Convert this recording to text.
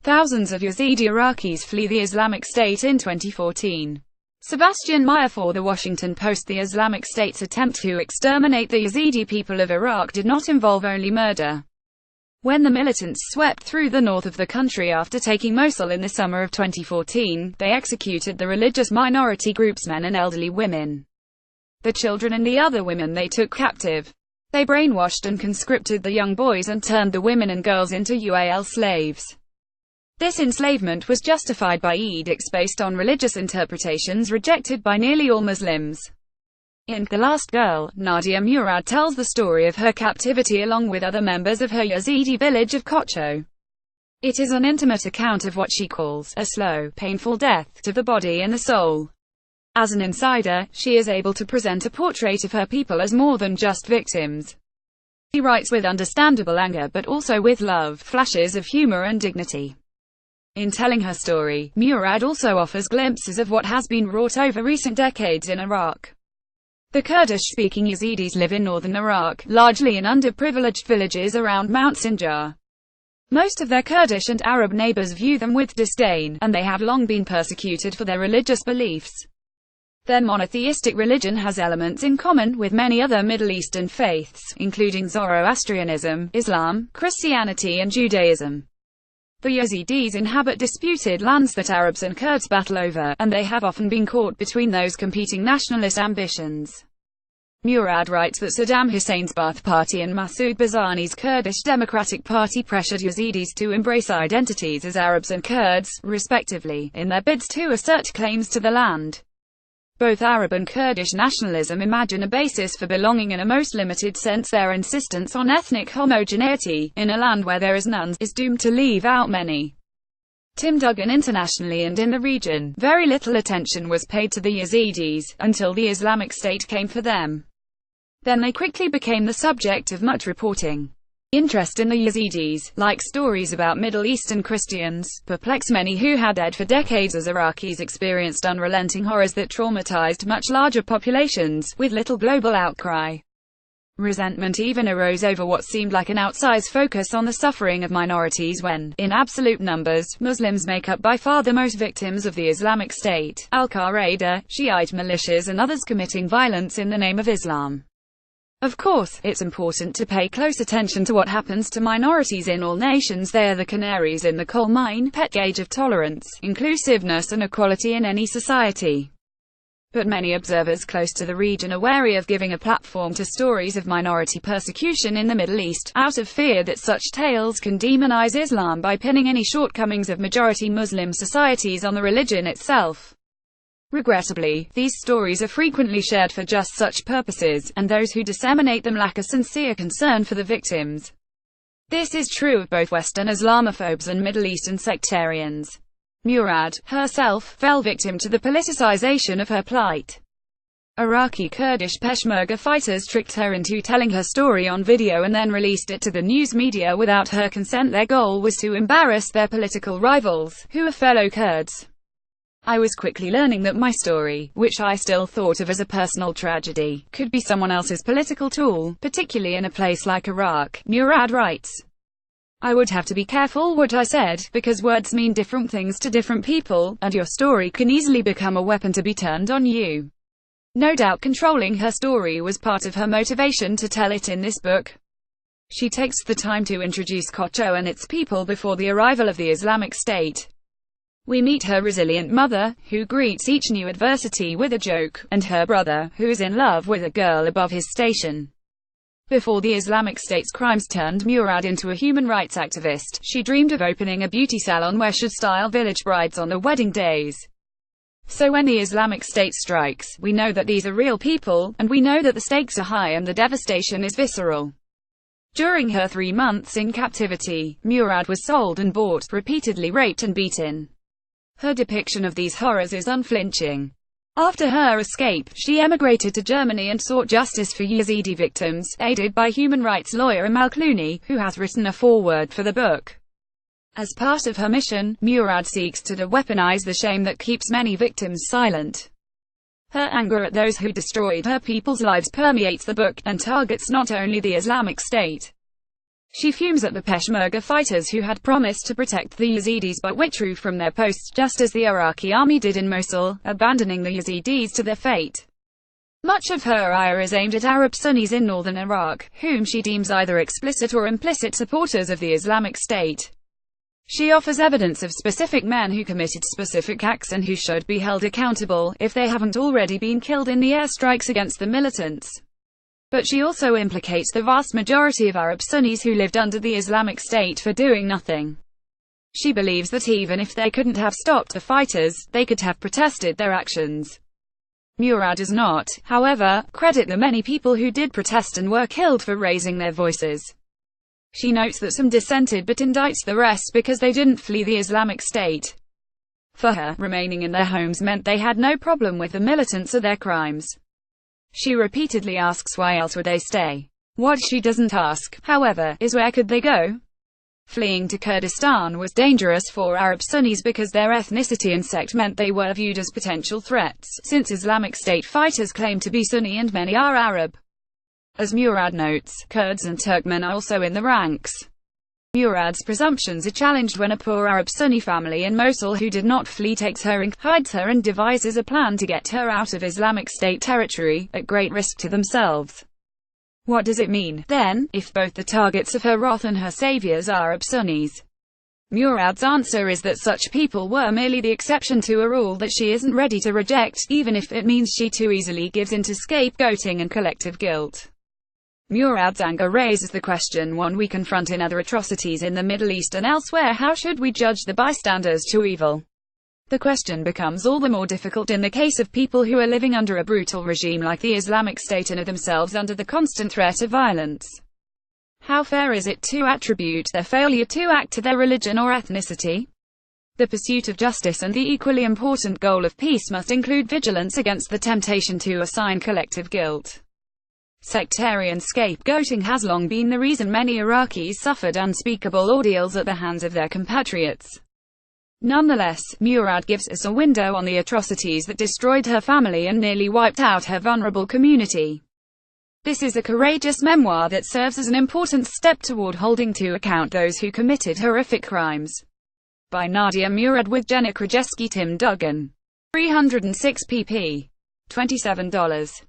Thousands of Yazidi Iraqis flee the Islamic State in 2014. Sebastian MeyerFor The Washington Post. The Islamic State's attempt to exterminate the Yazidi people of Iraq did not involve only murder. When the militants swept through the north of the country after taking Mosul in the summer of 2014, they executed the religious minority groups, men and elderly women. The children and the other women they took captive. They brainwashed and conscripted the young boys and turned the women and girls into UAL slaves. This enslavement was justified by edicts based on religious interpretations rejected by nearly all Muslims. In The Last Girl, Nadia Murad tells the story of her captivity along with other members of her Yazidi village of Kocho. It is an intimate account of what she calls a slow, painful death to the body and the soul. As an insider, she is able to present a portrait of her people as more than just victims. She writes with understandable anger but also with love, flashes of humor and dignity. In telling her story, Murad also offers glimpses of what has been wrought over recent decades in Iraq. The Kurdish-speaking Yazidis live in northern Iraq, largely in underprivileged villages around Mount Sinjar. Most of their Kurdish and Arab neighbors view them with disdain, and they have long been persecuted for their religious beliefs. Their monotheistic religion has elements in common with many other Middle Eastern faiths, including Zoroastrianism, Islam, Christianity and Judaism. The Yazidis inhabit disputed lands that Arabs and Kurds battle over, and they have often been caught between those competing nationalist ambitions. Murad writes that Saddam Hussein's Ba'ath Party and Masoud Barzani's Kurdish Democratic Party pressured Yazidis to embrace identities as Arabs and Kurds, respectively, in their bids to assert claims to the land. Both Arab and Kurdish nationalism imagine a basis for belonging in a most limited sense. Their insistence on ethnic homogeneity, in a land where there is none, is doomed to leave out many. Tim Duggan. Internationally and in the region, very little attention was paid to the Yazidis, until the Islamic State came for them. Then they quickly became the subject of much reporting. Interest in the Yazidis, like stories about Middle Eastern Christians, perplex many who had dead for decades as Iraqis experienced unrelenting horrors that traumatized much larger populations, with little global outcry. Resentment even arose over what seemed like an outsized focus on the suffering of minorities when, in absolute numbers, Muslims make up by far the most victims of the Islamic State, Al-Qaeda, Shiite militias and others committing violence in the name of Islam. Of course, it's important to pay close attention to what happens to minorities in all nations. They are the canaries in the coal mine, pet gauge of tolerance, inclusiveness and equality in any society. But many observers close to the region are wary of giving a platform to stories of minority persecution in the Middle East, out of fear that such tales can demonize Islam by pinning any shortcomings of majority Muslim societies on the religion itself. Regrettably, these stories are frequently shared for just such purposes, and those who disseminate them lack a sincere concern for the victims. This is true of both Western Islamophobes and Middle Eastern sectarians. Murad, herself, fell victim to the politicization of her plight. Iraqi Kurdish Peshmerga fighters tricked her into telling her story on video and then released it to the news media without her consent. Their goal was to embarrass their political rivals, who are fellow Kurds. I was quickly learning that my story, which I still thought of as a personal tragedy, could be someone else's political tool, particularly in a place like Iraq, Murad writes. I would have to be careful what I said, because words mean different things to different people, and your story can easily become a weapon to be turned on you. No doubt controlling her story was part of her motivation to tell it in this book. She takes the time to introduce Kocho and its people before the arrival of the Islamic State. We meet her resilient mother, who greets each new adversity with a joke, and her brother, who is in love with a girl above his station. Before the Islamic State's crimes turned Murad into a human rights activist, she dreamed of opening a beauty salon where she'd style village brides on their wedding days. So when the Islamic State strikes, we know that these are real people, and we know that the stakes are high and the devastation is visceral. During her 3 months in captivity, Murad was sold and bought, repeatedly raped and beaten. Her depiction of these horrors is unflinching. After her escape, she emigrated to Germany and sought justice for Yazidi victims, aided by human rights lawyer Amal Clooney, who has written a foreword for the book. As part of her mission, Murad seeks to de-weaponize the shame that keeps many victims silent. Her anger at those who destroyed her people's lives permeates the book, and targets not only the Islamic State, She fumes at the Peshmerga fighters who had promised to protect the Yazidis but withdrew from their posts just as the Iraqi army did in Mosul, abandoning the Yazidis to their fate. Much of her ire is aimed at Arab Sunnis in northern Iraq, whom she deems either explicit or implicit supporters of the Islamic State. She offers evidence of specific men who committed specific acts and who should be held accountable, if they haven't already been killed in the airstrikes against the militants. But she also implicates the vast majority of Arab Sunnis who lived under the Islamic State for doing nothing. She believes that even if they couldn't have stopped the fighters, they could have protested their actions. Murad does not, however, credit the many people who did protest and were killed for raising their voices. She notes that some dissented but indicts the rest because they didn't flee the Islamic State. For her, remaining in their homes meant they had no problem with the militants or their crimes. She repeatedly asks why else would they stay. What she doesn't ask, however, is where could they go? Fleeing to Kurdistan was dangerous for Arab Sunnis because their ethnicity and sect meant they were viewed as potential threats, since Islamic State fighters claim to be Sunni and many are Arab. As Murad notes, Kurds and Turkmen are also in the ranks. Murad's presumptions are challenged when a poor Arab Sunni family in Mosul who did not flee takes her and hides her and devises a plan to get her out of Islamic State territory, at great risk to themselves. What does it mean, then, if both the targets of her wrath and her saviors are Arab Sunnis? Murad's answer is that such people were merely the exception to a rule that she isn't ready to reject, even if it means she too easily gives into scapegoating and collective guilt. Murad's anger raises the question one we confront in other atrocities in the Middle East and elsewhere: how should we judge the bystanders to evil? The question becomes all the more difficult in the case of people who are living under a brutal regime like the Islamic State and are themselves under the constant threat of violence. How fair is it to attribute their failure to act to their religion or ethnicity? The pursuit of justice and the equally important goal of peace must include vigilance against the temptation to assign collective guilt. Sectarian scapegoating has long been the reason many Iraqis suffered unspeakable ordeals at the hands of their compatriots. Nonetheless, Murad gives us a window on the atrocities that destroyed her family and nearly wiped out her vulnerable community. This is a courageous memoir that serves as an important step toward holding to account those who committed horrific crimes. By Nadia Murad with Jenna Krajewski, Tim Duggan. 306 pp. $27.